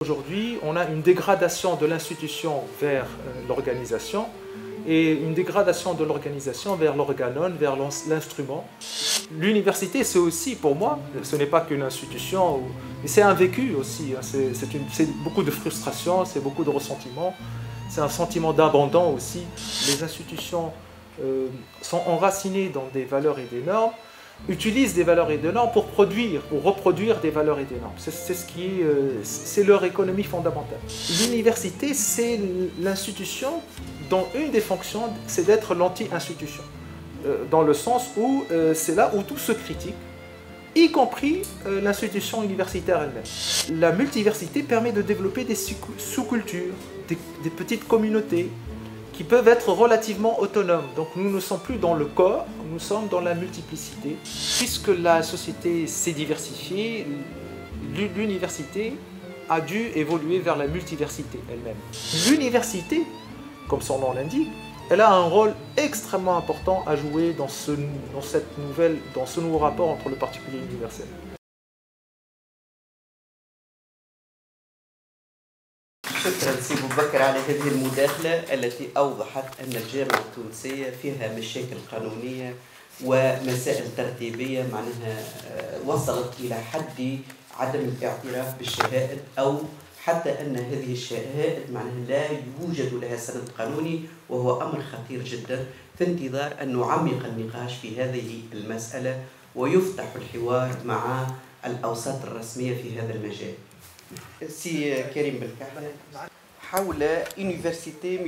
Aujourd'hui, on a une dégradation de l'institution vers l'organisation et une dégradation de l'organisation vers l'organon, vers l'instrument. L'université, c'est aussi, pour moi, ce n'est pas qu'une institution, mais c'est un vécu aussi. C'est beaucoup de frustration, c'est beaucoup de ressentiment, c'est un sentiment d'abandon aussi. Les institutions sont enracinées dans des valeurs et des normes, utilisent des valeurs et des normes pour produire, pour reproduire des valeurs et des normes. C'est leur économie fondamentale. L'université, c'est l'institution dont une des fonctions, c'est d'être l'anti-institution. Dans le sens où c'est là où tout se critique, y compris l'institution universitaire elle-même. La multiversité permet de développer des sous-cultures, des petites communautés, qui peuvent être relativement autonomes. Donc nous ne sommes plus dans le corps, nous sommes dans la multiplicité. Puisque la société s'est diversifiée, l'université a dû évoluer vers la multiversité elle-même. L'université, comme son nom l'indique, elle a un rôle extrêmement important à jouer dans ce nouveau rapport entre le particulier et l'universel. شكرا سي أبو بكر على هذه المداخلة التي أوضحت أن الجامعة التونسية فيها مشاكل قانونية ومسائل ترتيبية معناها وصلت إلى حد عدم الاعتراف بالشهائد أو حتى أن هذه الشهائد معناها لا يوجد لها سند قانوني وهو أمر خطير جدا في انتظار أن نعمق النقاش في هذه المسألة ويفتح الحوار مع الأوساط الرسمية في هذا المجال. سي كريم بالكحلة حول يونيفرسيتي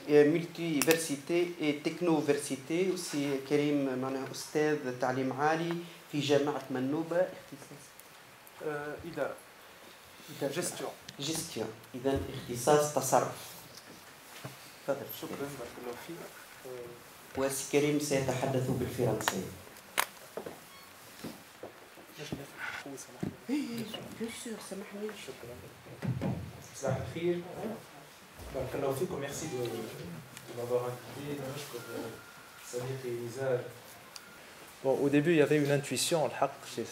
ملتيفرسيتي تكنوفرسيتي وسي كريم معناها أستاذ تعليم عالي في جامعة منوبة اختصاص إدارة جيستيون إذا اختصاص تصرف. تفضل. شكرا بارك الله فيك. وسي كريم سيتحدث بالفرنسية. سامحني. شكرا. صباح الخير. بارك الله فيكم. Merci de m'avoir invité. Bon, au début, il y avait une intuition,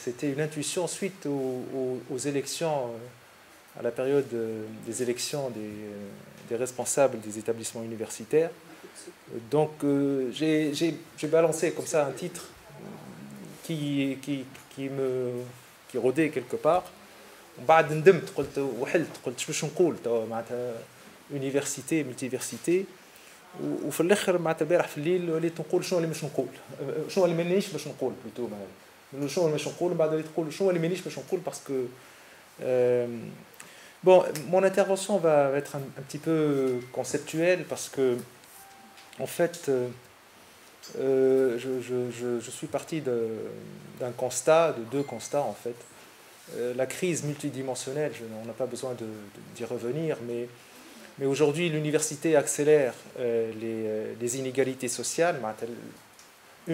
c'était une intuition suite aux élections, à la période des élections des responsables des établissements universitaires. Donc, j'ai balancé comme ça un titre qui رودي quelque part. بعد ندمت قلت وحلت قلت باش نقول معناتها يونيفرسيتي ملتيفرسيتي وفي الاخر معناتها البارح في الليل وليت نقول شنو اللي مش نقول شنو اللي مانيش باش نقول بلوتو شنو اللي مش نقول بعد وليت نقول شنو اللي مانيش باش نقول parce que bon mon intervention va être un petit peu conceptuelle parce que en fait je suis parti d'un constat, de deux constats en fait. La crise multidimensionnelle, on n'a pas besoin d'y revenir, mais aujourd'hui l'université accélère les inégalités sociales.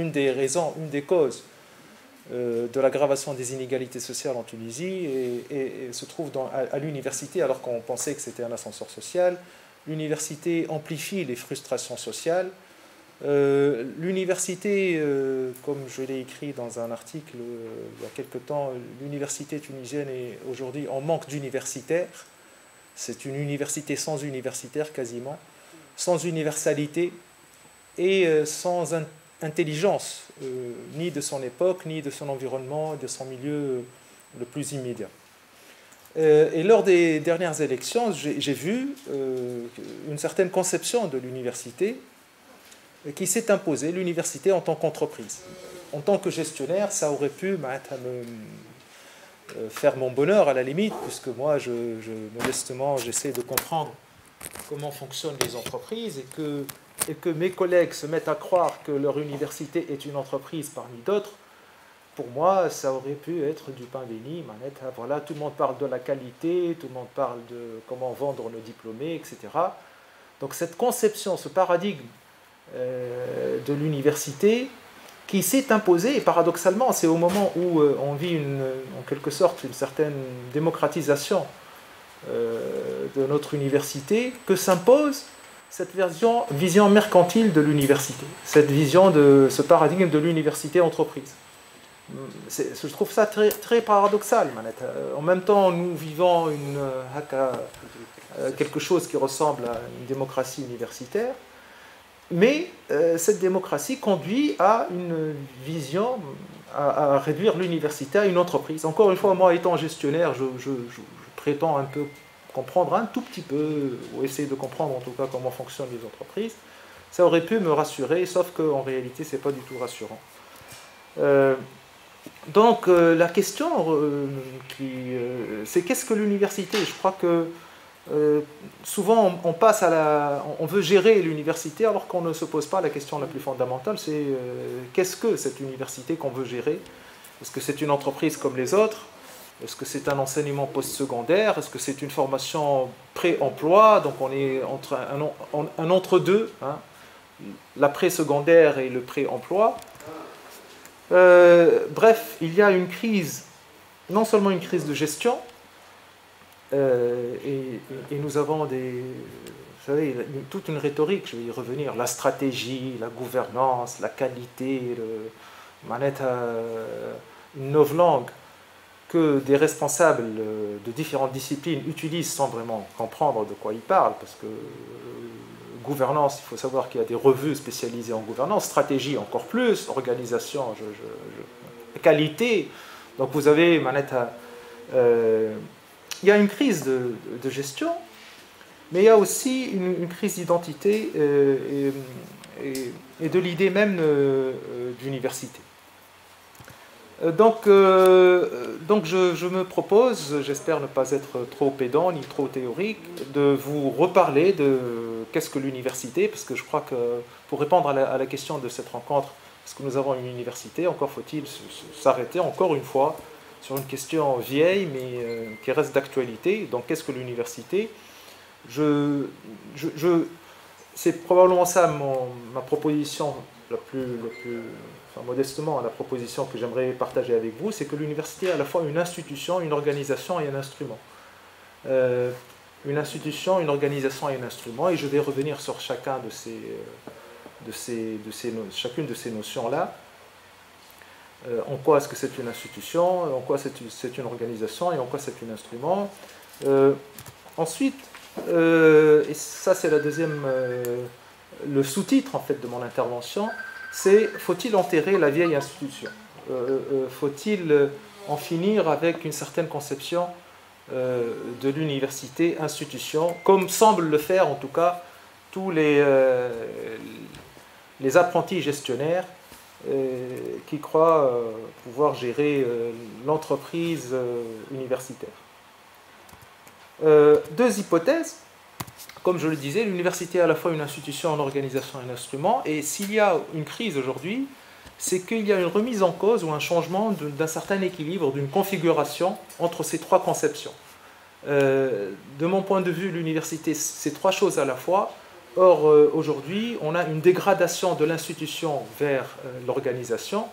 Une des raisons, une des causes de l'aggravation des inégalités sociales en Tunisie et se trouve à l'université alors qu'on pensait que c'était un ascenseur social. L'université amplifie les frustrations sociales. L'université, comme je l'ai écrit dans un article il y a quelque temps, l'université tunisienne est aujourd'hui en manque d'universitaires. C'est une université sans universitaires quasiment, sans universalité et sans intelligence, ni de son époque, ni de son environnement, de son milieu le plus immédiat. Et lors des dernières élections, j'ai vu une certaine conception de l'université qui s'est imposée, l'université en tant qu'entreprise. En tant que gestionnaire, ça aurait pu faire mon bonheur à la limite, puisque moi, modestement, j'essaie de comprendre comment fonctionnent les entreprises et que mes collègues se mettent à croire que leur université est une entreprise parmi d'autres. Pour moi, ça aurait pu être du pain béni. Voilà, tout le monde parle de la qualité, tout le monde parle de comment vendre nos diplômés, etc. Donc cette conception, ce paradigme de l'université qui s'est imposé, et paradoxalement c'est au moment où on vit en quelque sorte une certaine démocratisation de notre université que s'impose cette vision mercantile de l'université, cette vision de ce paradigme de l'université entreprise. je trouve ça très, très paradoxal. En même temps, nous vivons quelque chose qui ressemble à une démocratie universitaire, mais cette démocratie conduit à une vision, à réduire l'université à une entreprise. Encore une fois, moi étant gestionnaire, je prétends un peu comprendre un tout petit peu, ou essayer de comprendre en tout cas comment fonctionnent les entreprises. Ça aurait pu me rassurer, sauf qu'en réalité, ce n'est pas du tout rassurant. Donc la question, c'est qu'est-ce que l'université? Je crois que souvent on veut gérer l'université alors qu'on ne se pose pas la question la plus fondamentale, c'est qu'est-ce que cette université qu'on veut gérer? Est-ce que c'est une entreprise comme les autres? Est-ce que c'est un enseignement postsecondaire? Est-ce que c'est une formation pré-emploi? Donc on est entre un entre-deux, hein, l'après-secondaire et le pré-emploi. Bref, il y a une crise, non seulement une crise de gestion, et nous avons vous savez, toute une rhétorique, je vais y revenir, la stratégie, la gouvernance, la qualité, une novlangue que des responsables de différentes disciplines utilisent sans vraiment comprendre de quoi ils parlent, parce que gouvernance, il faut savoir qu'il y a des revues spécialisées en gouvernance, stratégie encore plus, organisation, qualité. Donc vous avez, il y a une crise de gestion, mais il y a aussi une crise d'identité et de l'idée même d'université. Donc je me propose, j'espère ne pas être trop pédant ni trop théorique, de vous reparler de qu'est-ce que l'université, parce que je crois que pour répondre à la question de cette rencontre, est-ce que nous avons une université, encore faut-il s'arrêter encore une fois sur une question vieille mais qui reste d'actualité. Donc qu'est-ce que l'université? C'est probablement ça ma proposition la plus enfin, modestement, la proposition que j'aimerais partager avec vous, c'est que l'université est à la fois une institution, une organisation et un instrument. Une institution, une organisation et un instrument, et je vais revenir sur chacune de ces notions-là. En quoi est-ce que c'est une institution, en quoi c'est une organisation et en quoi c'est un instrument. Ensuite, et ça c'est le sous-titre en fait de mon intervention, c'est « Faut-il enterrer la vieille institution ?» Faut-il en finir avec une certaine conception de l'université, institution, comme semblent le faire en tout cas tous les apprentis gestionnaires qui croient pouvoir gérer l'entreprise universitaire. Deux hypothèses. Comme je le disais, l'université est à la fois une institution, une organisation et un instrument. Et s'il y a une crise aujourd'hui, c'est qu'il y a une remise en cause ou un changement d'un certain équilibre, d'une configuration entre ces trois conceptions. De mon point de vue, l'université, c'est trois choses à la fois. Or, aujourd'hui, on a une dégradation de l'institution vers l'organisation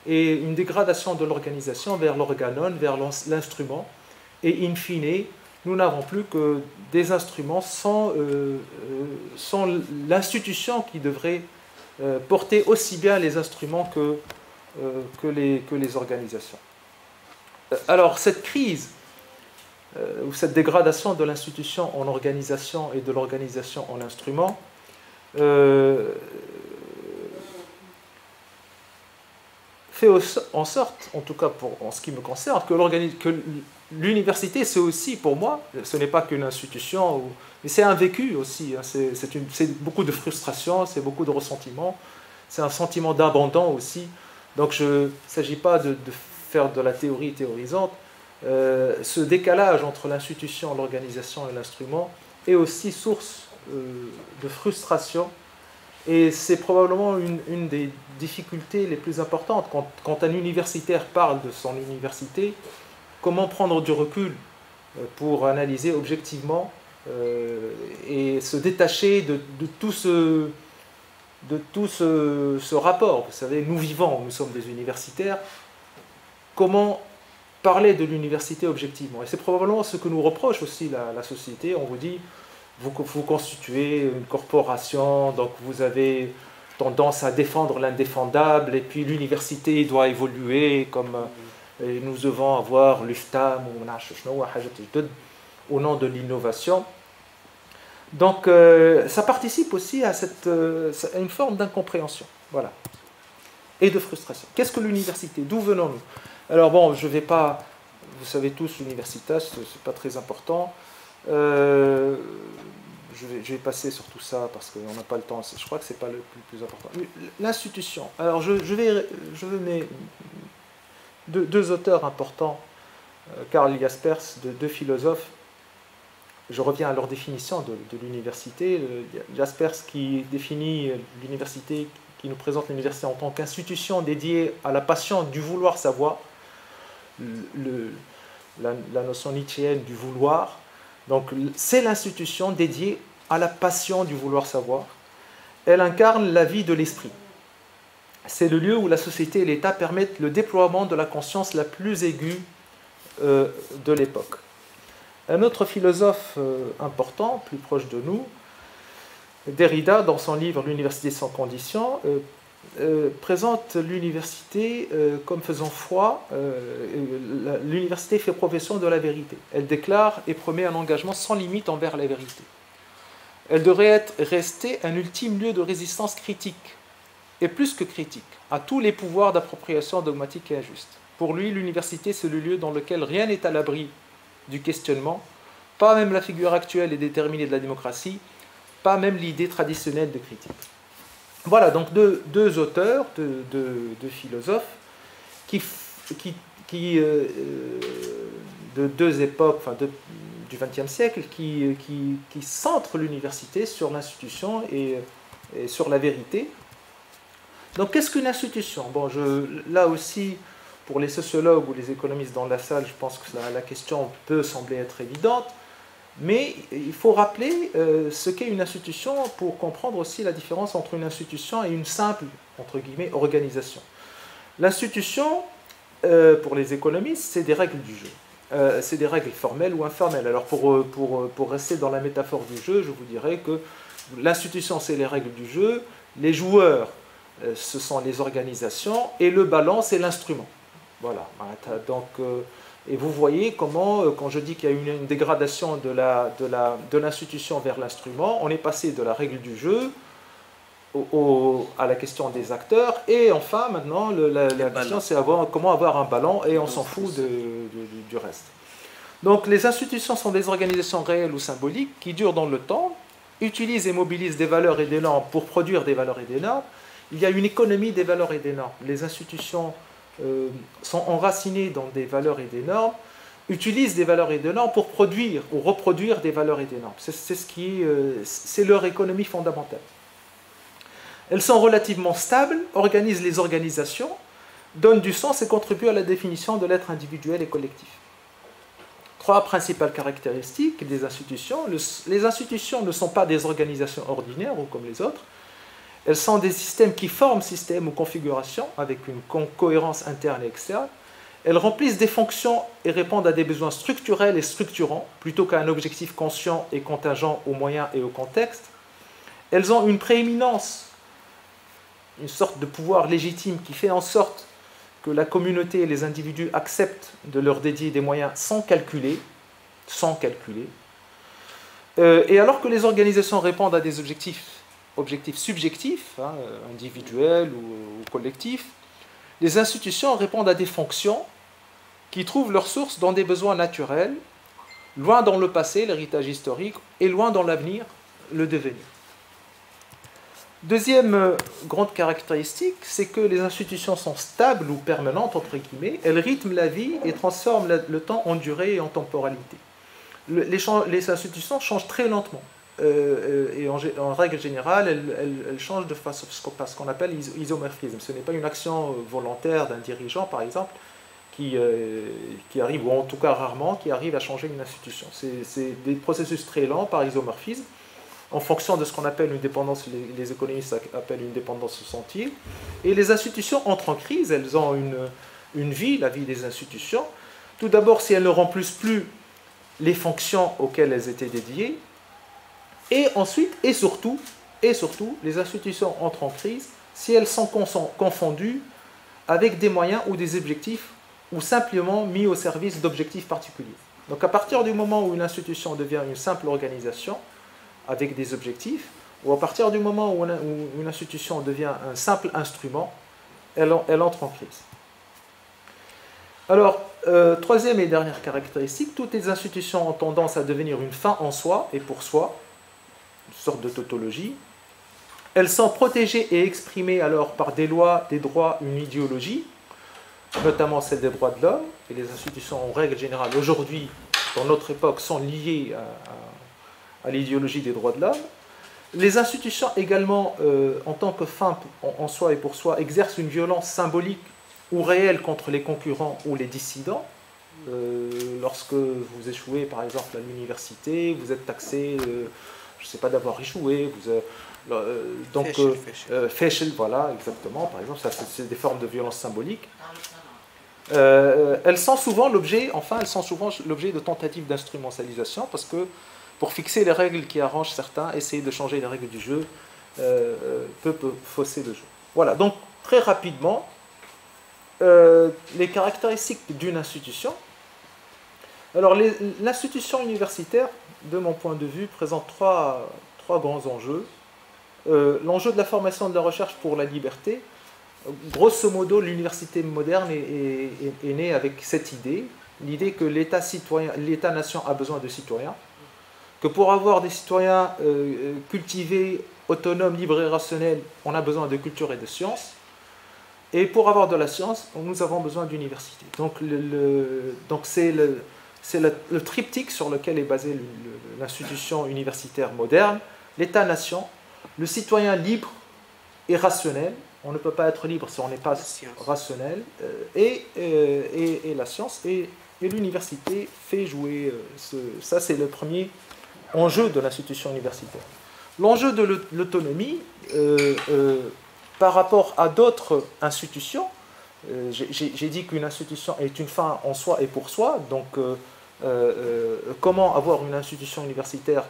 et une dégradation de l'organisation vers l'organon, vers l'instrument. Et in fine, nous n'avons plus que des instruments sans l'institution qui devrait porter aussi bien les instruments que les organisations. Alors, cette crise, ou cette dégradation de l'institution en organisation et de l'organisation en instrument, fait en sorte, en tout cas en ce qui me concerne, que l'université, c'est aussi, pour moi, ce n'est pas qu'une institution, mais c'est un vécu aussi. Hein, c'est beaucoup de frustration, c'est beaucoup de ressentiment, c'est un sentiment d'abandon aussi. Donc, il ne s'agit pas de faire de la théorie théorisante. Ce décalage entre l'institution, l'organisation et l'instrument est aussi source de frustration. Et c'est probablement une des difficultés les plus importantes. Quand un universitaire parle de son université, comment prendre du recul pour analyser objectivement et se détacher de tout ce rapport. Vous savez, nous vivons, nous sommes des universitaires. Comment parler de l'université objectivement? Et c'est probablement ce que nous reproche aussi la société. On vous dit, vous constituez une corporation, donc vous avez tendance à défendre l'indéfendable, et puis l'université doit évoluer, comme et nous devons avoir l'UFTAM au nom de l'innovation. Donc ça participe aussi à une forme d'incompréhension, voilà, et de frustration. Qu'est-ce que l'université? D'où venons-nous? Alors bon, je ne vais pas, vous savez tous, l'université, ce n'est pas très important. Je vais passer sur tout ça parce qu'on n'a pas le temps. Je crois que ce n'est pas le plus important. L'institution. Alors je mets deux auteurs importants, Karl Jaspers, deux philosophes. Je reviens à leur définition de l'université. Jaspers qui définit l'université, qui nous présente l'université en tant qu'institution dédiée à la passion du vouloir savoir, la notion nietzschéenne du vouloir. Donc c'est l'institution dédiée à la passion du vouloir savoir. Elle incarne la vie de l'esprit. C'est le lieu où la société et l'État permettent le déploiement de la conscience la plus aiguë de l'époque. Un autre philosophe important, plus proche de nous, Derrida, dans son livre « L'université sans condition », présente l'université comme faisant foi. L'université fait profession de la vérité. Elle déclare et promet un engagement sans limite envers la vérité. Elle devrait rester un ultime lieu de résistance critique, et plus que critique, à tous les pouvoirs d'appropriation dogmatique et injuste. Pour lui, l'université, c'est le lieu dans lequel rien n'est à l'abri du questionnement, pas même la figure actuelle et déterminée de la démocratie, pas même l'idée traditionnelle de critique. Voilà, donc deux auteurs, deux philosophes, de deux époques, enfin du XXe siècle, qui centrent l'université sur l'institution et sur la vérité. Donc qu'est-ce qu'une institution? Bon, là aussi, pour les sociologues ou les économistes dans la salle, je pense que la question peut sembler être évidente, mais il faut rappeler ce qu'est une institution pour comprendre aussi la différence entre une institution et une simple, entre guillemets, organisation. L'institution, pour les économistes, c'est des règles du jeu. C'est des règles formelles ou informelles. Alors pour rester dans la métaphore du jeu, je vous dirais que l'institution, c'est les règles du jeu, les joueurs, ce sont les organisations, et le ballon, c'est l'instrument. Voilà. Donc, et vous voyez comment, quand je dis qu'il y a une dégradation de l'institution vers l'instrument, on est passé de la règle du jeu à la question des acteurs, et enfin, maintenant, la question, c'est comment avoir un ballon, et on s'en fout du reste. Donc, les institutions sont des organisations réelles ou symboliques qui durent dans le temps, utilisent et mobilisent des valeurs et des normes pour produire des valeurs et des normes. Il y a une économie des valeurs et des normes. Les institutions sont enracinées dans des valeurs et des normes, utilisent des valeurs et des normes pour produire ou reproduire des valeurs et des normes. C'est leur économie fondamentale. Elles sont relativement stables, organisent les organisations, donnent du sens et contribuent à la définition de l'être individuel et collectif. Trois principales caractéristiques des institutions. Les institutions ne sont pas des organisations ordinaires ou comme les autres. Elles sont des systèmes qui forment système ou configuration avec une cohérence interne et externe. Elles remplissent des fonctions et répondent à des besoins structurels et structurants, plutôt qu'à un objectif conscient et contingent aux moyens et au contexte. Elles ont une prééminence, une sorte de pouvoir légitime qui fait en sorte que la communauté et les individus acceptent de leur dédier des moyens sans calculer. Et alors que les organisations répondent à des objectifs subjectifs, individuels ou collectifs, les institutions répondent à des fonctions qui trouvent leur source dans des besoins naturels, loin dans le passé, l'héritage historique, et loin dans l'avenir, le devenir. Deuxième grande caractéristique, c'est que les institutions sont stables ou permanentes, entre guillemets, elles rythment la vie et transforment le temps en durée et en temporalité. Les institutions changent très lentement. Et en règle générale, elle change de façon, ce qu'on appelle isomorphisme. Ce n'est pas une action volontaire d'un dirigeant, par exemple, qui arrive, ou en tout cas rarement, qui arrive à changer une institution. C'est des processus très lents par isomorphisme, en fonction de ce qu'on appelle une dépendance, les économistes appellent une dépendance au sentier. Et les institutions entrent en crise, elles ont une vie, la vie des institutions. Tout d'abord, si elles ne remplissent plus les fonctions auxquelles elles étaient dédiées, et ensuite, et surtout, et surtout, les institutions entrent en crise si elles sont confondues avec des moyens ou des objectifs ou simplement mis au service d'objectifs particuliers. Donc à partir du moment où une institution devient une simple organisation avec des objectifs, ou à partir du moment où une institution devient un simple instrument, elle entre en crise. Alors, troisième et dernière caractéristique, toutes les institutions ont tendance à devenir une fin en soi et pour soi, une sorte de tautologie. Elles sont protégées et exprimées alors par des lois, des droits, une idéologie, notamment celle des droits de l'homme, et les institutions en règle générale aujourd'hui, dans notre époque, sont liées à l'idéologie des droits de l'homme. Les institutions également, en tant que fin en soi et pour soi, exercent une violence symbolique ou réelle contre les concurrents ou les dissidents. Lorsque vous échouez, par exemple, à l'université, vous êtes taxé, je ne sais pas, d'avoir échoué, donc Feshel, voilà, exactement, par exemple, ça c'est des formes de violence symbolique. Elles sont souvent l'objet de tentatives d'instrumentalisation, parce que pour fixer les règles qui arrangent certains, essayer de changer les règles du jeu peut fausser le jeu. Voilà, donc très rapidement, les caractéristiques d'une institution. Alors l'institution universitaire, de mon point de vue, présente trois grands enjeux. L'enjeu de la formation et de la recherche pour la liberté. Grosso modo, l'université moderne est née avec cette idée, l'idée que l'État-nation a besoin de citoyens, que pour avoir des citoyens cultivés, autonomes, libres et rationnels, on a besoin de culture et de science, et pour avoir de la science, nous avons besoin d'université. Donc c'est le triptyque sur lequel est basée l'institution universitaire moderne, l'État-nation, le citoyen libre et rationnel. On ne peut pas être libre si on n'est pas rationnel, et la science, et l'université fait jouer ça, c'est le premier enjeu de l'institution universitaire. L'enjeu de l'autonomie par rapport à d'autres institutions, j'ai dit qu'une institution est une fin en soi et pour soi, donc comment avoir une institution universitaire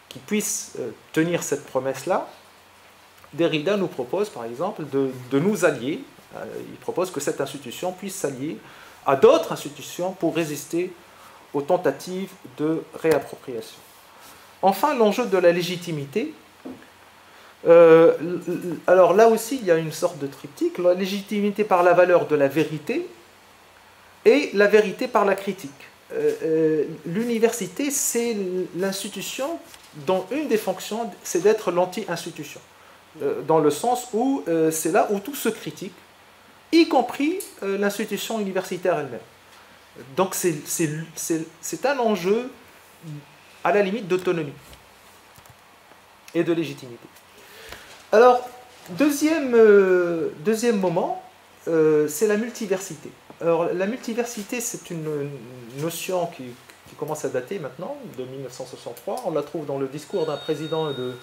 qui puisse tenir cette promesse-là? Derrida nous propose, par exemple, de nous allier. Il propose que cette institution puisse s'allier à d'autres institutions pour résister aux tentatives de réappropriation. Enfin, l'enjeu de la légitimité. Alors là aussi, il y a une sorte de triptyque. La légitimité par la valeur de la vérité et la vérité par la critique. L'université, c'est l'institution dont une des fonctions, c'est d'être l'anti-institution. Dans le sens où c'est là où tout se critique, y compris l'institution universitaire elle-même. Donc c'est un enjeu à la limite d'autonomie et de légitimité. Alors, deuxième moment, c'est la multiversité. Alors, la multiversité, c'est une notion qui commence à dater maintenant, de 1963. On la trouve dans le discours d'un président de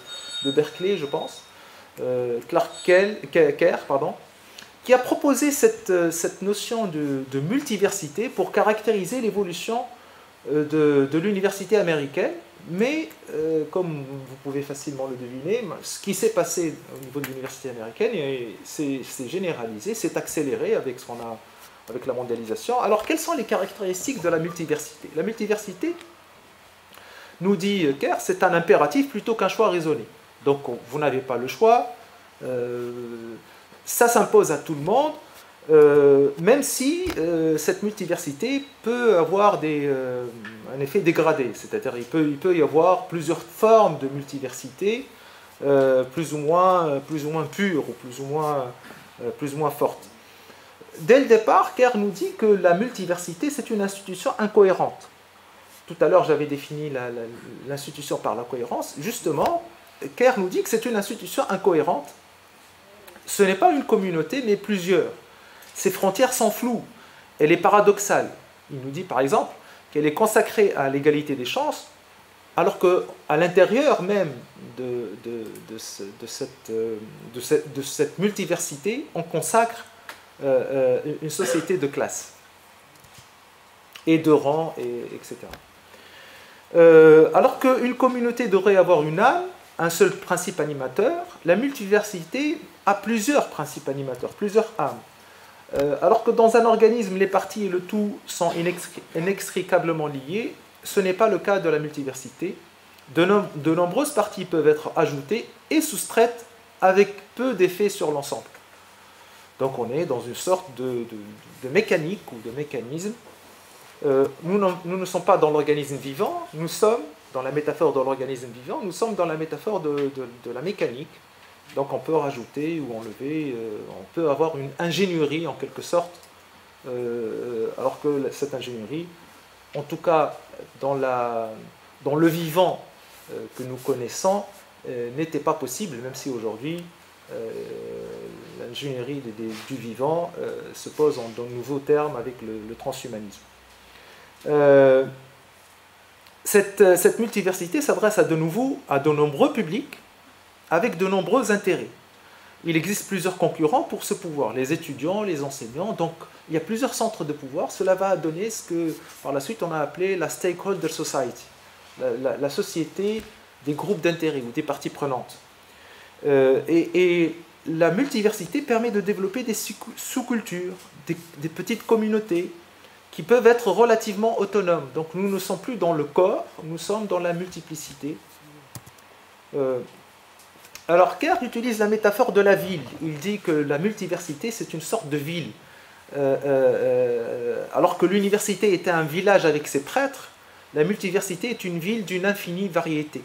Berkeley, je pense, Clark Kerr, qui a proposé cette notion de multiversité pour caractériser l'évolution de l'université américaine. Mais, comme vous pouvez facilement le deviner, ce qui s'est passé au niveau de l'université américaine s'est généralisé, s'est accéléré avec la mondialisation. Alors, quelles sont les caractéristiques de la multiversité? La multiversité, nous dit Kerr, c'est un impératif plutôt qu'un choix raisonné. Donc, vous n'avez pas le choix, ça s'impose à tout le monde, même si cette multiversité peut avoir un effet dégradé, c'est-à-dire il peut y avoir plusieurs formes de multiversité, plus ou moins pures ou plus ou moins fortes. Dès le départ, Kerr nous dit que la multiversité, c'est une institution incohérente. Tout à l'heure, j'avais défini l'institution par la cohérence. Justement, Kerr nous dit que c'est une institution incohérente. Ce n'est pas une communauté, mais plusieurs. Ses frontières sont floues. Elle est paradoxale. Il nous dit, par exemple, qu'elle est consacrée à l'égalité des chances, alors qu'à l'intérieur même de cette multiversité, on consacre une société de classe et de rang, etc. Alors qu'une communauté devrait avoir une âme, un seul principe animateur, la multiversité a plusieurs principes animateurs, plusieurs âmes. Alors que dans un organisme, les parties et le tout sont inextricablement liés, ce n'est pas le cas de la multiversité. De nombreuses parties peuvent être ajoutées et soustraites avec peu d'effet sur l'ensemble. Donc on est dans une sorte de mécanique ou de mécanisme. Nous ne sommes pas dans l'organisme vivant, nous sommes dans la métaphore de l'organisme vivant, nous sommes dans la métaphore de la mécanique. Donc on peut rajouter ou enlever, on peut avoir une ingénierie en quelque sorte, alors que cette ingénierie, en tout cas dans le vivant que nous connaissons, n'était pas possible, même si aujourd'hui l'ingénierie du vivant se pose en de nouveaux termes avec le transhumanisme. Cette multiversité s'adresse à de nombreux publics avec de nombreux intérêts. Il existe plusieurs concurrents pour ce pouvoir, les étudiants, les enseignants, donc il y a plusieurs centres de pouvoir. Cela va donner ce que par la suite on a appelé la stakeholder society, la société des groupes d'intérêts ou des parties prenantes. Et la multiversité permet de développer des sous-cultures, des petites communautés qui peuvent être relativement autonomes. Donc nous ne sommes plus dans le corps, nous sommes dans la multiplicité. Alors Kerr utilise la métaphore de la ville. Il dit que la multiversité c'est une sorte de ville. Alors que l'université était un village avec ses prêtres, la multiversité est une ville d'une infinie variété.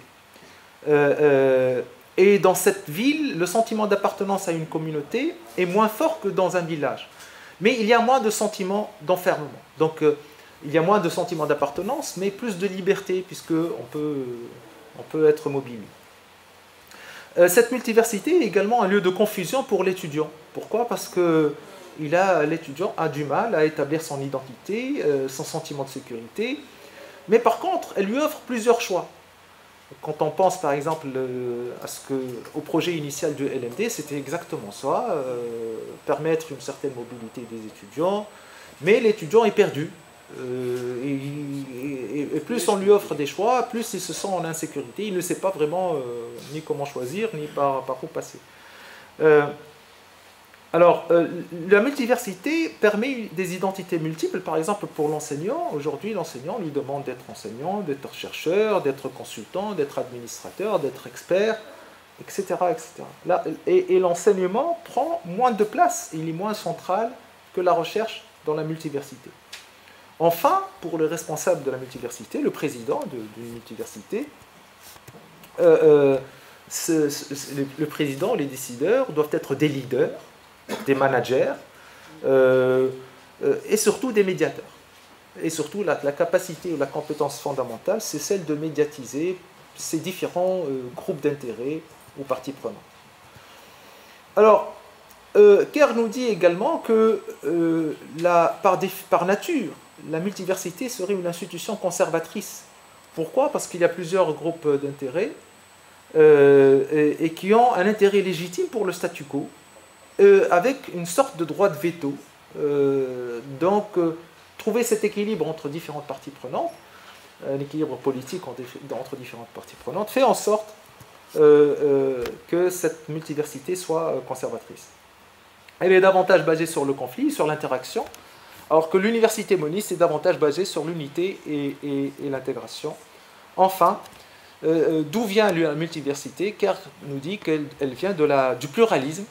Et dans cette ville, le sentiment d'appartenance à une communauté est moins fort que dans un village. Mais il y a moins de sentiments d'enfermement. Donc il y a moins de sentiments d'appartenance, mais plus de liberté, puisqu'on peut être mobile. Cette multiversité est également un lieu de confusion pour l'étudiant. Pourquoi? Parce que l'étudiant a du mal à établir son identité, son sentiment de sécurité, mais par contre, elle lui offre plusieurs choix. Quand on pense par exemple au projet initial du LMD, c'était exactement ça, permettre une certaine mobilité des étudiants, mais l'étudiant est perdu. Et plus on lui offre des choix, plus il se sent en insécurité, il ne sait pas vraiment ni comment choisir, ni par où passer. La multiversité permet des identités multiples, par exemple pour l'enseignant. Aujourd'hui, l'enseignant lui demande d'être enseignant, d'être chercheur, d'être consultant, d'être administrateur, d'être expert, etc. Et l'enseignement prend moins de place, il est moins central que la recherche dans la multiversité. Enfin, pour le responsable de la multiversité, le président d'une multiversité, le président, les décideurs doivent être des leaders, des managers, et surtout des médiateurs. Et surtout, la capacité ou la compétence fondamentale, c'est celle de médiatiser ces différents groupes d'intérêts ou parties prenantes. Alors, Kerr nous dit également que par nature, la multiversité serait une institution conservatrice. Pourquoi? Parce qu'il y a plusieurs groupes d'intérêts et qui ont un intérêt légitime pour le statu quo, avec une sorte de droit de veto. Trouver cet équilibre entre différentes parties prenantes, un équilibre politique entre différentes parties prenantes, fait en sorte que cette multiversité soit conservatrice. Elle est davantage basée sur le conflit, sur l'interaction, alors que l'université moniste est davantage basée sur l'unité et l'intégration. Enfin, d'où vient la multiversité? Kerr nous dit qu'elle vient du pluralisme,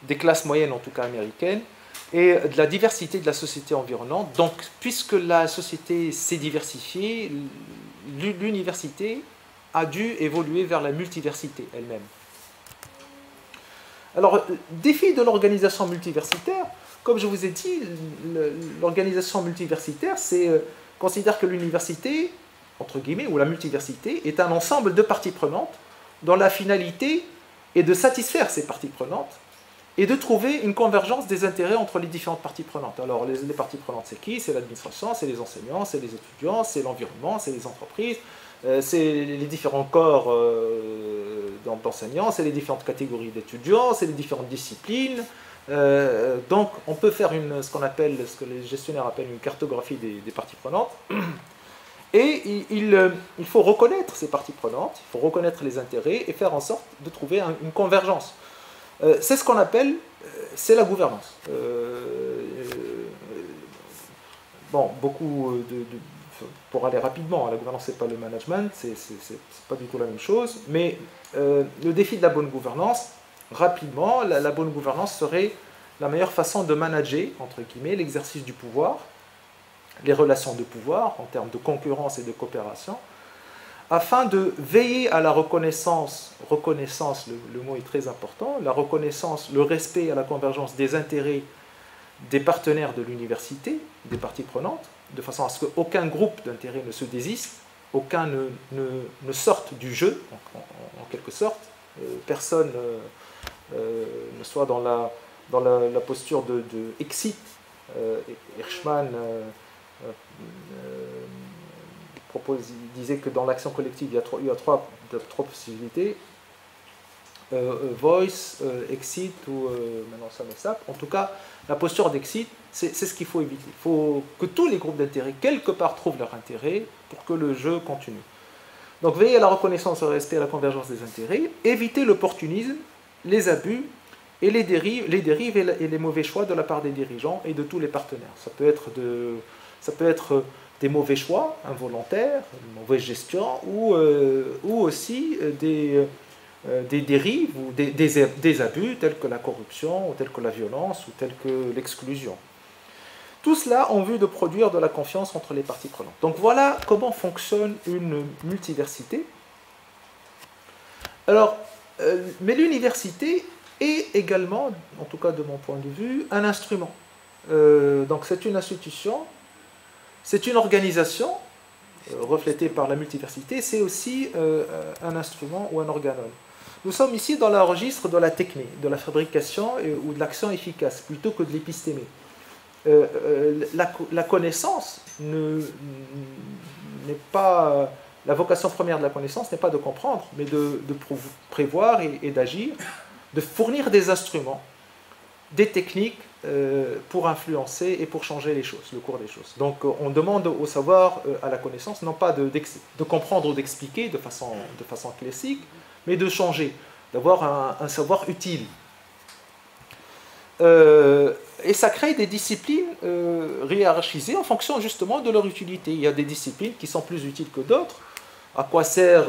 des classes moyennes en tout cas américaines, et de la diversité de la société environnante. Donc, puisque la société s'est diversifiée, l'université a dû évoluer vers la multiversité elle-même. Alors, défi de l'organisation multiversitaire, comme je vous ai dit, l'organisation multiversitaire considère que l'université, entre guillemets, ou la multiversité, est un ensemble de parties prenantes dont la finalité est de satisfaire ces parties prenantes et de trouver une convergence des intérêts entre les différentes parties prenantes. Alors, les parties prenantes, c'est qui? C'est l'administration, c'est les enseignants, c'est les étudiants, c'est l'environnement, c'est les entreprises, c'est les différents corps d'enseignants, c'est les différentes catégories d'étudiants, c'est les différentes disciplines. Donc, on peut faire ce que les gestionnaires appellent une cartographie des parties prenantes. Et il faut reconnaître ces parties prenantes, il faut reconnaître les intérêts et faire en sorte de trouver une convergence. C'est ce qu'on appelle, c'est la gouvernance. Bon, pour aller rapidement, la gouvernance c'est pas le management, c'est pas du tout la même chose, mais le défi de la bonne gouvernance, rapidement, la bonne gouvernance serait la meilleure façon de manager, entre guillemets, l'exercice du pouvoir, les relations de pouvoir en termes de concurrence et de coopération, afin de veiller à la reconnaissance, le mot est très important, la reconnaissance, le respect et à la convergence des intérêts des partenaires de l'université, des parties prenantes, de façon à ce qu'aucun groupe d'intérêts ne se désiste, aucun ne sorte du jeu, en quelque sorte, personne ne soit dans la posture de exit. Hirschman disait que dans l'action collective, il y a trois possibilités. Voice, exit ou maintenant ça m'échappe. En tout cas, la posture d'exit, c'est ce qu'il faut éviter. Il faut que tous les groupes d'intérêt, quelque part, trouvent leur intérêt pour que le jeu continue. Donc veiller à la reconnaissance, au respect, à la convergence des intérêts, éviter l'opportunisme, les abus et les dérives et les mauvais choix de la part des dirigeants et de tous les partenaires. Ça peut être des mauvais choix involontaires, une mauvaise gestion, ou aussi des dérives ou des abus tels que la corruption, ou tels que la violence, ou tels que l'exclusion. Tout cela en vue de produire de la confiance entre les parties prenantes. Donc voilà comment fonctionne une multiversité. Alors, mais l'université est également, en tout cas de mon point de vue, un instrument. Donc c'est une institution, c'est une organisation reflétée par la multiversité, c'est aussi un instrument ou un organone. Nous sommes ici dans le registre de la technique, de la fabrication ou de l'action efficace, plutôt que de l'épistémé. La connaissance n'est pas... La vocation première de la connaissance n'est pas de comprendre, mais de prévoir et d'agir, de fournir des instruments, des techniques pour influencer et pour changer les choses, le cours des choses. Donc on demande au savoir, à la connaissance, non pas de comprendre ou d'expliquer de façon classique, mais de changer, d'avoir un savoir utile. Et ça crée des disciplines hiérarchisées en fonction justement de leur utilité. Il y a des disciplines qui sont plus utiles que d'autres. À quoi sert,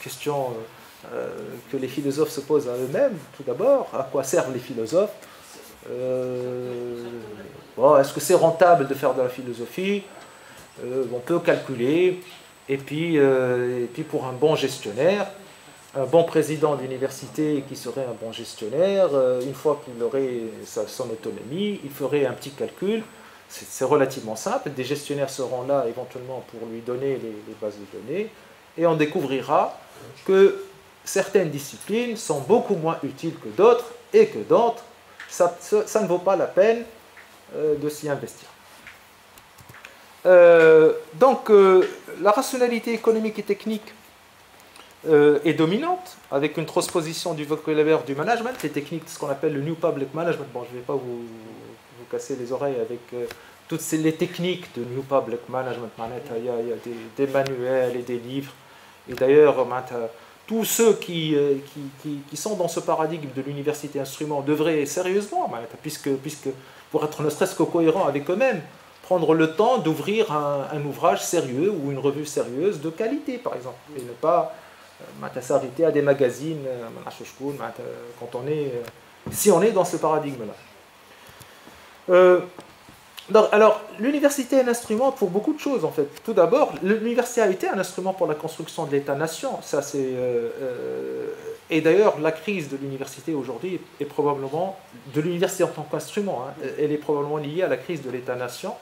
question que les philosophes se posent à eux-mêmes, tout d'abord, à quoi servent les philosophes? Est-ce que c'est rentable de faire de la philosophie? On peut calculer. Et puis pour un bon gestionnaire, un bon président d'université qui serait un bon gestionnaire, une fois qu'il aurait son autonomie, il ferait un petit calcul. C'est relativement simple. Des gestionnaires seront là éventuellement pour lui donner les bases de données. Et on découvrira que certaines disciplines sont beaucoup moins utiles que d'autres, et que d'autres, ça ne vaut pas la peine de s'y investir. Donc, la rationalité économique et technique est dominante, avec une transposition du vocabulaire du management, les techniques de ce qu'on appelle le New Public Management. Bon, je ne vais pas vous casser les oreilles avec toutes les techniques de New Public Management. Il y a des manuels et des livres. Et d'ailleurs, tous ceux qui sont dans ce paradigme de l'université instrument devraient sérieusement, puisque pour être ne serait-ce que cohérent avec eux-mêmes, prendre le temps d'ouvrir un ouvrage sérieux ou une revue sérieuse de qualité, par exemple, et ne pas s'arrêter à des magazines quand si on est dans ce paradigme-là. Alors, l'université est un instrument pour beaucoup de choses, en fait. Tout d'abord, l'université a été un instrument pour la construction de l'État-nation. Et d'ailleurs, la crise de l'université aujourd'hui est probablement, de l'université en tant qu'instrument, elle est probablement liée à la crise de l'État-nation,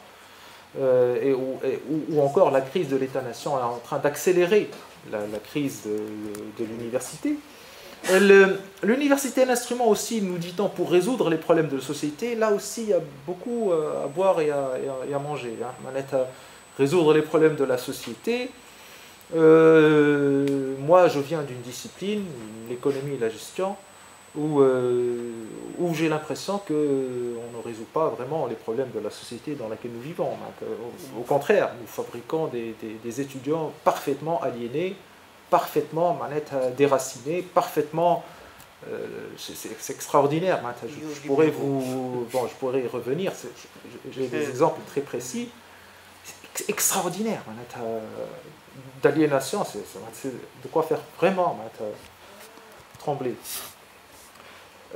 ou encore la crise de l'État-nation est en train d'accélérer la crise de l'université. L'université est un instrument aussi, nous dit-on, pour résoudre les problèmes de la société. Là aussi, il y a beaucoup à boire et à manger. Résoudre les problèmes de la société. Moi, je viens d'une discipline, l'économie et la gestion. où j'ai l'impression qu'on ne résout pas vraiment les problèmes de la société dans laquelle nous vivons. Au contraire, nous fabriquons des étudiants parfaitement aliénés, parfaitement déracinés, parfaitement... c'est extraordinaire. Je pourrais y revenir. J'ai des exemples très précis. C'est extraordinaire. D'aliénation, c'est de quoi faire vraiment trembler.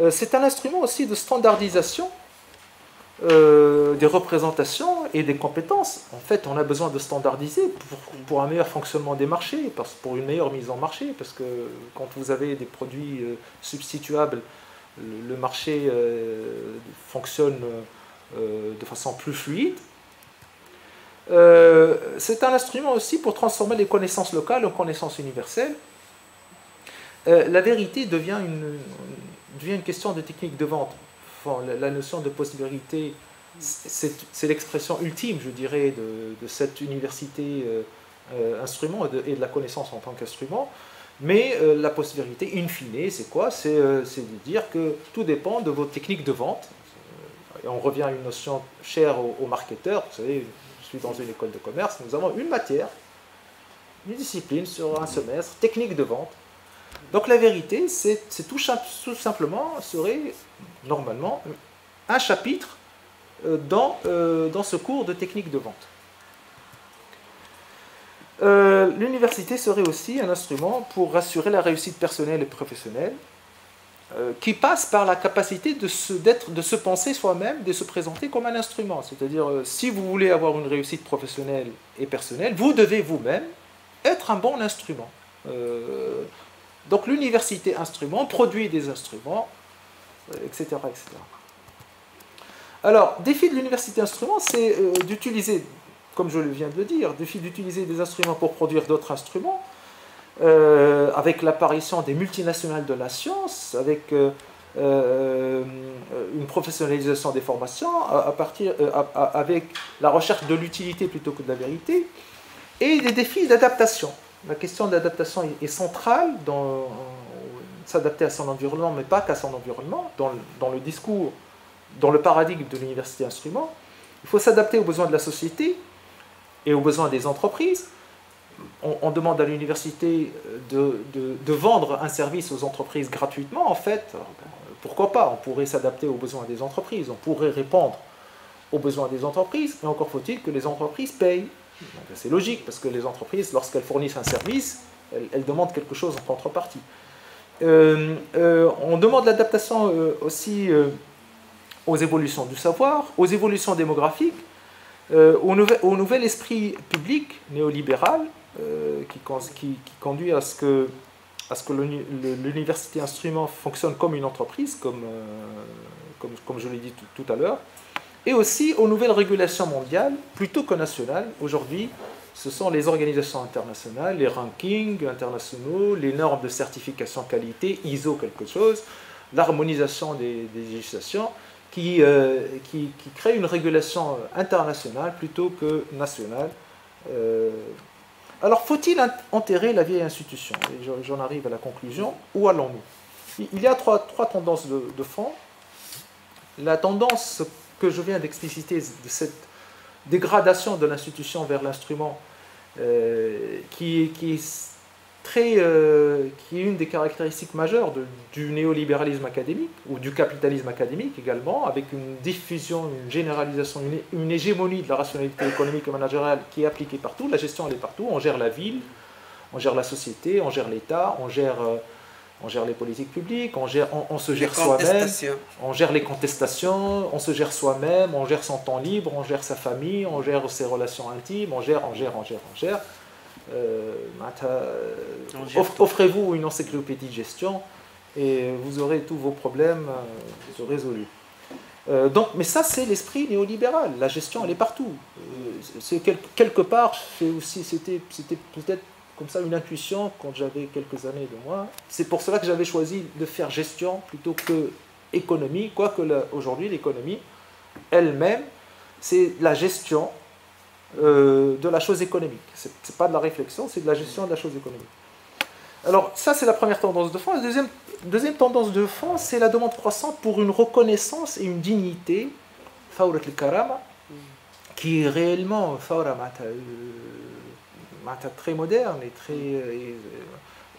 C'est un instrument aussi de standardisation des représentations et des compétences. En fait, on a besoin de standardiser pour un meilleur fonctionnement des marchés, pour une meilleure mise en marché, parce que quand vous avez des produits substituables, le marché fonctionne de façon plus fluide. C'est un instrument aussi pour transformer les connaissances locales en connaissances universelles. La vérité devient une question de technique de vente. Enfin, la notion de post-vérité, c'est l'expression ultime, je dirais, de cette université instrument et de la connaissance en tant qu'instrument. Mais la post-vérité, in fine, c'est quoi? C'est de dire que tout dépend de vos techniques de vente. Et on revient à une notion chère aux marketeurs. Vous savez, je suis dans une école de commerce, nous avons une matière, une discipline sur un semestre, technique de vente. Donc la vérité, c'est tout simplement, serait normalement un chapitre dans ce cours de technique de vente. L'université serait aussi un instrument pour assurer la réussite personnelle et professionnelle, qui passe par la capacité de se penser soi-même, de se présenter comme un instrument. C'est-à-dire, si vous voulez avoir une réussite professionnelle et personnelle, vous devez vous-même être un bon instrument. Donc l'université instrument produit des instruments, etc., etc. Alors, défi de l'université instrument, c'est d'utiliser, comme je viens de le dire, d'utiliser des instruments pour produire d'autres instruments, avec l'apparition des multinationales de la science, avec une professionnalisation des formations, avec la recherche de l'utilité plutôt que de la vérité, et des défis d'adaptation. La question de l'adaptation est centrale dans s'adapter à son environnement, mais pas qu'à son environnement, dans le discours, dans le paradigme de l'université instrument. Il faut s'adapter aux besoins de la société et aux besoins des entreprises. On demande à l'université de vendre un service aux entreprises gratuitement. En fait, pourquoi pas? On pourrait s'adapter aux besoins des entreprises, on pourrait répondre aux besoins des entreprises, mais encore faut-il que les entreprises payent. C'est logique, parce que les entreprises, lorsqu'elles fournissent un service, elles demandent quelque chose en contrepartie. On demande l'adaptation aussi aux évolutions du savoir, aux évolutions démographiques, au nouvel esprit public néolibéral qui conduit à ce que l'université instrument fonctionne comme une entreprise, comme je l'ai dit tout à l'heure, et aussi aux nouvelles régulations mondiales, plutôt que nationales. Aujourd'hui, ce sont les organisations internationales, les rankings internationaux, les normes de certification qualité, ISO quelque chose, l'harmonisation des législations, qui créent une régulation internationale plutôt que nationale. Alors, faut-il enterrer la vieille institution? Et j'en arrive à la conclusion. Où allons-nous? Il y a trois tendances de fond. La tendance que je viens d'expliciter, de cette dégradation de l'institution vers l'instrument, qui est une des caractéristiques majeures du néolibéralisme académique, ou du capitalisme académique également, avec une diffusion, une généralisation, une hégémonie de la rationalité économique et managériale qui est appliquée partout. La gestion, elle est partout. On gère la ville, on gère la société, on gère l'État, on gère les politiques publiques, on se gère soi-même, on gère les contestations, on se gère soi-même, on gère son temps libre, on gère sa famille, on gère ses relations intimes, on gère. Offrez-vous une encyclopédie de gestion et vous aurez tous vos problèmes résolus. Mais ça, c'est l'esprit néolibéral. La gestion, elle est partout. C'est quelque part, c'était peut-être comme ça une intuition quand j'avais quelques années de moi. C'est pour cela que j'avais choisi de faire gestion plutôt que économie, quoique aujourd'hui l'économie elle-même, c'est la gestion de la chose économique. C'est pas de la réflexion, c'est de la gestion de la chose économique. Alors, ça, c'est la première tendance de fond. La deuxième tendance de fond, c'est la demande croissante pour une reconnaissance et une dignité, Fawrat al-Karama, qui est réellement Fawra très moderne et très.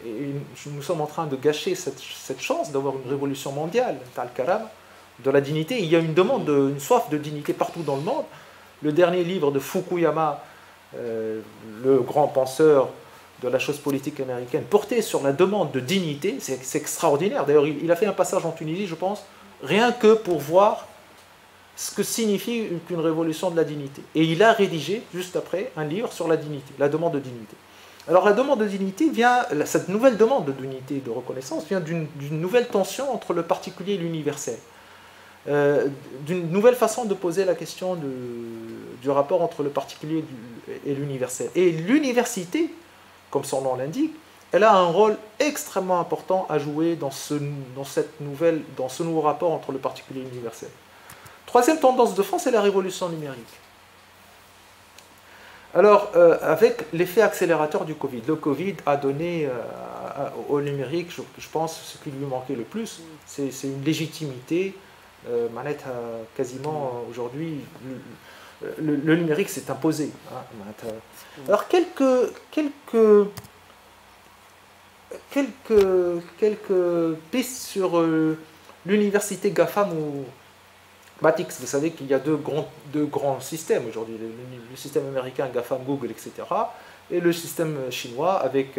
Et nous sommes en train de gâcher cette chance d'avoir une révolution mondiale, al-Karama, de la dignité. Il y a une demande, une soif de dignité partout dans le monde. Le dernier livre de Fukuyama, le grand penseur de la chose politique américaine, porté sur la demande de dignité, c'est extraordinaire. D'ailleurs, il a fait un passage en Tunisie, je pense, rien que pour voir ce que signifie une révolution de la dignité. Et il a rédigé, juste après, un livre sur la dignité, la demande de dignité. Alors la demande de dignité vient, cette nouvelle demande de dignité, de reconnaissance, vient d'une nouvelle tension entre le particulier et l'universel. D'une nouvelle façon de poser la question du rapport entre le particulier et l'universel. Et l'université, comme son nom l'indique, elle a un rôle extrêmement important à jouer dans ce nouveau rapport entre le particulier et l'universel. Troisième tendance de fond, c'est la révolution numérique. Alors, avec l'effet accélérateur du Covid, le Covid a donné au numérique, je pense, ce qui lui manquait le plus, c'est une légitimité. Manette quasiment aujourd'hui, le numérique s'est imposé. Hein, alors quelques pistes sur l'université GAFAM ou Matix. Vous savez qu'il y a deux grands systèmes aujourd'hui, le système américain GAFAM, Google, etc. et le système chinois avec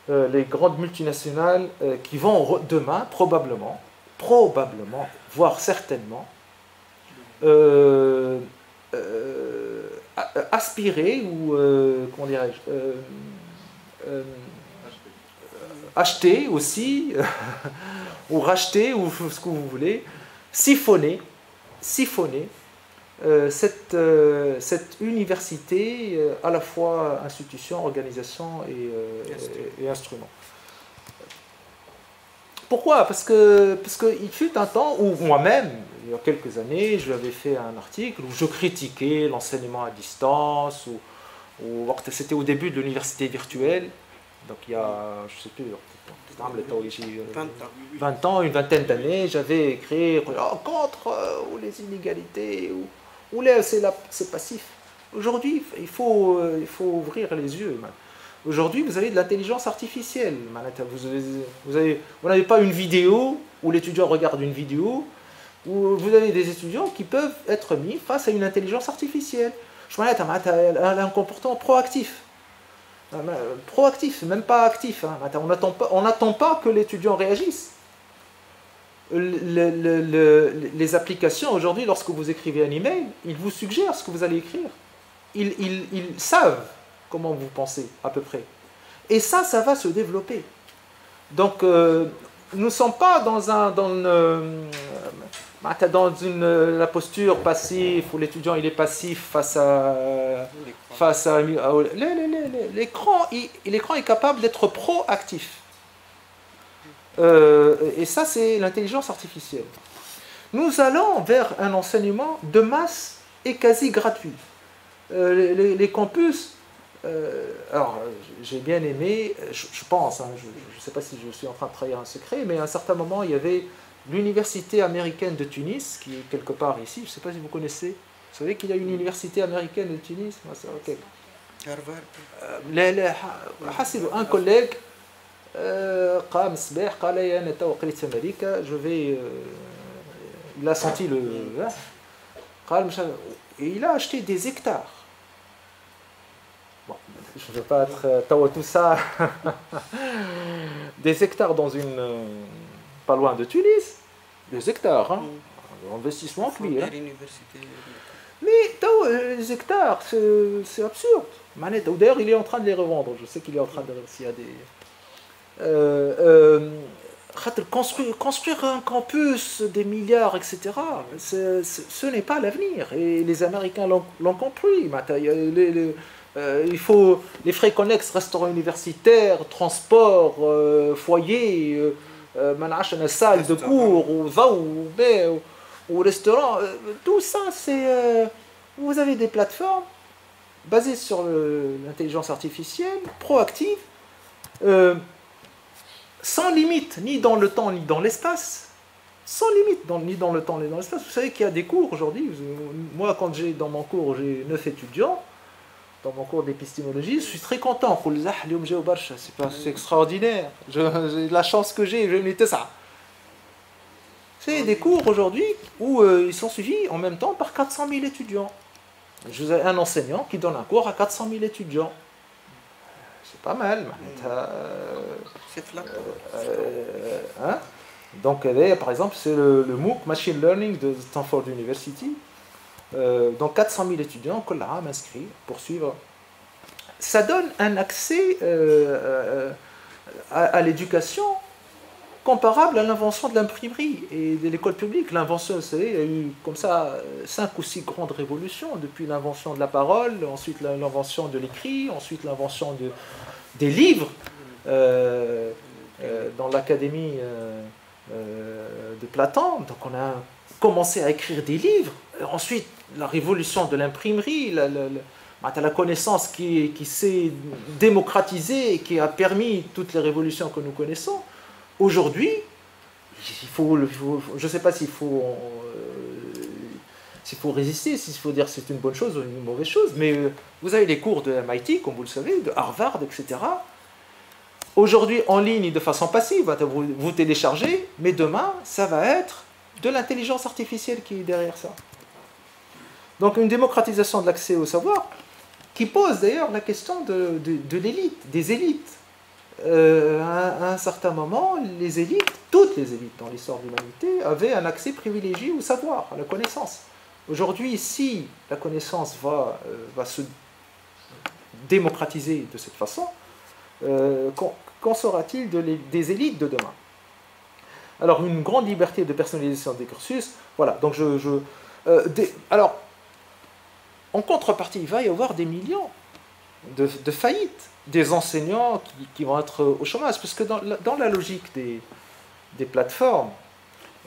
les grandes multinationales qui vont demain probablement, voire certainement, aspirer ou, comment dirais-je, acheter aussi, ou racheter, ou ce que vous voulez, siphonner cette université, à la fois institution, organisation et instrument. Pourquoi ? Parce qu'il fut un temps où moi-même, il y a quelques années, j'avais fait un article où je critiquais l'enseignement à distance, c'était au début de l'université virtuelle, donc il y a, je ne sais plus, 20 ans, une vingtaine d'années, j'avais écrit contre les inégalités, ou c'est passif. Aujourd'hui, il faut ouvrir les yeux. Aujourd'hui, vous avez de l'intelligence artificielle. Vous n'avez pas une vidéo où l'étudiant regarde une vidéo, où vous avez des étudiants qui peuvent être mis face à une intelligence artificielle. Elle a un comportement proactif. Proactif, même pas actif. On n'attend pas que l'étudiant réagisse. Les applications, aujourd'hui, lorsque vous écrivez un email, ils vous suggèrent ce que vous allez écrire. Ils savent comment vous pensez, à peu près. Et ça va se développer. Donc, nous ne sommes pas dans la posture passive, où l'étudiant il est passif face à l'écran. L'écran est capable d'être proactif. Et ça, c'est l'intelligence artificielle. Nous allons vers un enseignement de masse et quasi gratuit. Les campus, alors j'ai bien aimé, je pense, hein, je ne sais pas si je suis en train de trahir un secret, mais à un certain moment, il y avait l'université américaine de Tunis, qui est quelque part ici, je ne sais pas si vous connaissez. Vous savez qu'il y a une université américaine de Tunis? Okay. Un collègue il a senti et il a acheté des hectares. Bon, je ne veux pas être tout ça. Des hectares dans pas loin de Tunis. Des hectares, hein. Investissement clé. Hein. Mais les hectares, c'est absurde. D'ailleurs, il est en train de les revendre. Je sais qu'il est en train de s'il y a des. Construire un campus, des milliards, etc., ce n'est pas l'avenir. Et les Américains l'ont compris. Il faut les frais connexes, restaurants universitaires, transport, foyer, salle de cours, ou restaurant. Tout ça, c'est. Vous avez des plateformes basées sur l'intelligence artificielle, proactives, sans limite, ni dans le temps, ni dans l'espace. Sans limite, ni dans le temps, ni dans l'espace. Vous savez qu'il y a des cours aujourd'hui. Moi, quand j'ai dans mon cours, j'ai 9 étudiants. Dans mon cours d'épistémologie, je suis très content. C'est extraordinaire. J'ai la chance que j'ai ça. C'est des cours aujourd'hui où ils sont suivis en même temps par 400 000 étudiants. Je ai un enseignant qui donne un cours à 400 000 étudiants. C'est pas mal. C'est flatteur. Hein? Donc, par exemple, c'est le MOOC Machine Learning de Stanford University. Donc 400 000 étudiants, Kolla m'inscrit pour suivre. Ça donne un accès à l'éducation comparable à l'invention de l'imprimerie et de l'école publique. L'invention, vous savez, il y a eu comme ça 5 ou 6 grandes révolutions, depuis l'invention de la parole, ensuite l'invention de l'écrit, ensuite l'invention des livres dans l'académie de Platon. Donc on a commencé à écrire des livres. Ensuite, la révolution de l'imprimerie, la connaissance qui s'est démocratisée et qui a permis toutes les révolutions que nous connaissons. Aujourd'hui, je ne sais pas s'il faut résister, s'il faut dire que c'est une bonne chose ou une mauvaise chose, mais vous avez les cours de MIT, comme vous le savez, de Harvard, etc. Aujourd'hui, en ligne, de façon passive, vous téléchargez, mais demain, ça va être de l'intelligence artificielle qui est derrière ça. Donc une démocratisation de l'accès au savoir qui pose d'ailleurs la question de l'élite, des élites. À un certain moment, les élites, toutes les élites dans l'histoire de l'humanité, avaient un accès privilégié au savoir, à la connaissance. Aujourd'hui, si la connaissance va se démocratiser de cette façon, qu'en sera-t-il des élites de demain? Alors, une grande liberté de personnalisation des cursus, voilà, donc alors, en contrepartie, il va y avoir des millions de faillites, des enseignants qui vont être au chômage, parce que dans la logique des plateformes,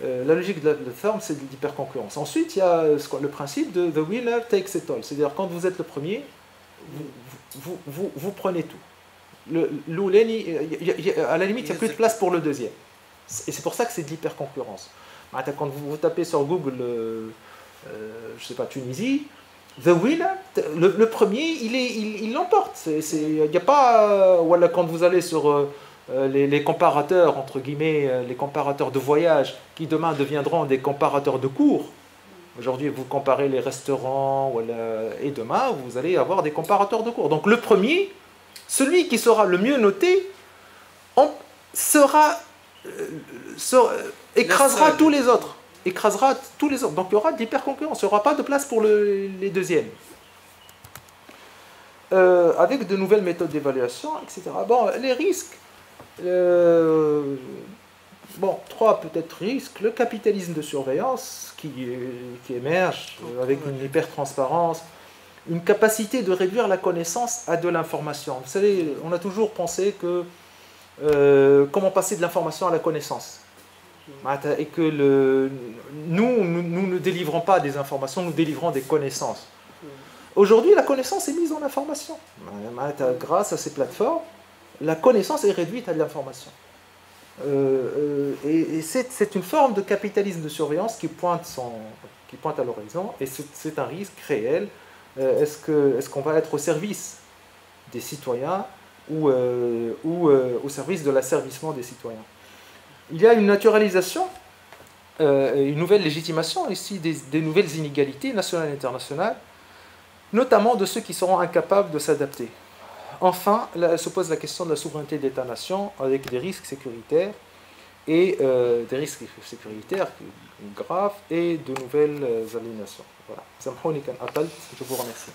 la logique de la plateforme, c'est de l'hyperconcurrence. Ensuite, il y a le principe de the winner takes it all, c'est-à-dire quand vous êtes le premier, vous prenez tout. À la limite, il n'y a plus de place pour le deuxième. Et c'est pour ça que c'est de l'hyperconcurrence. Quand vous tapez sur Google, je ne sais pas, Tunisie, the winner, le premier, il l'emporte. Il n'y a pas... Voilà, quand vous allez sur les comparateurs, entre guillemets, les comparateurs de voyage, qui demain deviendront des comparateurs de cours. Aujourd'hui, vous comparez les restaurants, voilà, et demain, vous allez avoir des comparateurs de cours. Donc le premier, celui qui sera le mieux noté, écrasera tous les autres. Écrasera tous les autres. Donc il y aura de l'hyperconcurrence. Il n'y aura pas de place pour les deuxièmes. Avec de nouvelles méthodes d'évaluation, etc. Bon, les risques. Bon, 3 peut-être risques. Le capitalisme de surveillance qui émerge avec une hyper-transparence. Une capacité de réduire la connaissance à de l'information. Vous savez, on a toujours pensé que comment passer de l'information à la connaissance. Et que nous ne délivrons pas des informations, nous délivrons des connaissances. Aujourd'hui, la connaissance est mise en information. Grâce à ces plateformes, la connaissance est réduite à de l'information. Et c'est une forme de capitalisme de surveillance qui pointe à l'horizon, et c'est un risque réel. Est-ce qu'on va être au service des citoyens ou au service de l'asservissement des citoyens? Il y a une naturalisation, une nouvelle légitimation ici des nouvelles inégalités nationales et internationales, notamment de ceux qui seront incapables de s'adapter. Enfin, là, se pose la question de la souveraineté d'État-nation avec des risques sécuritaires et des risques sécuritaires graves et de nouvelles aliénations. Voilà. Je vous remercie.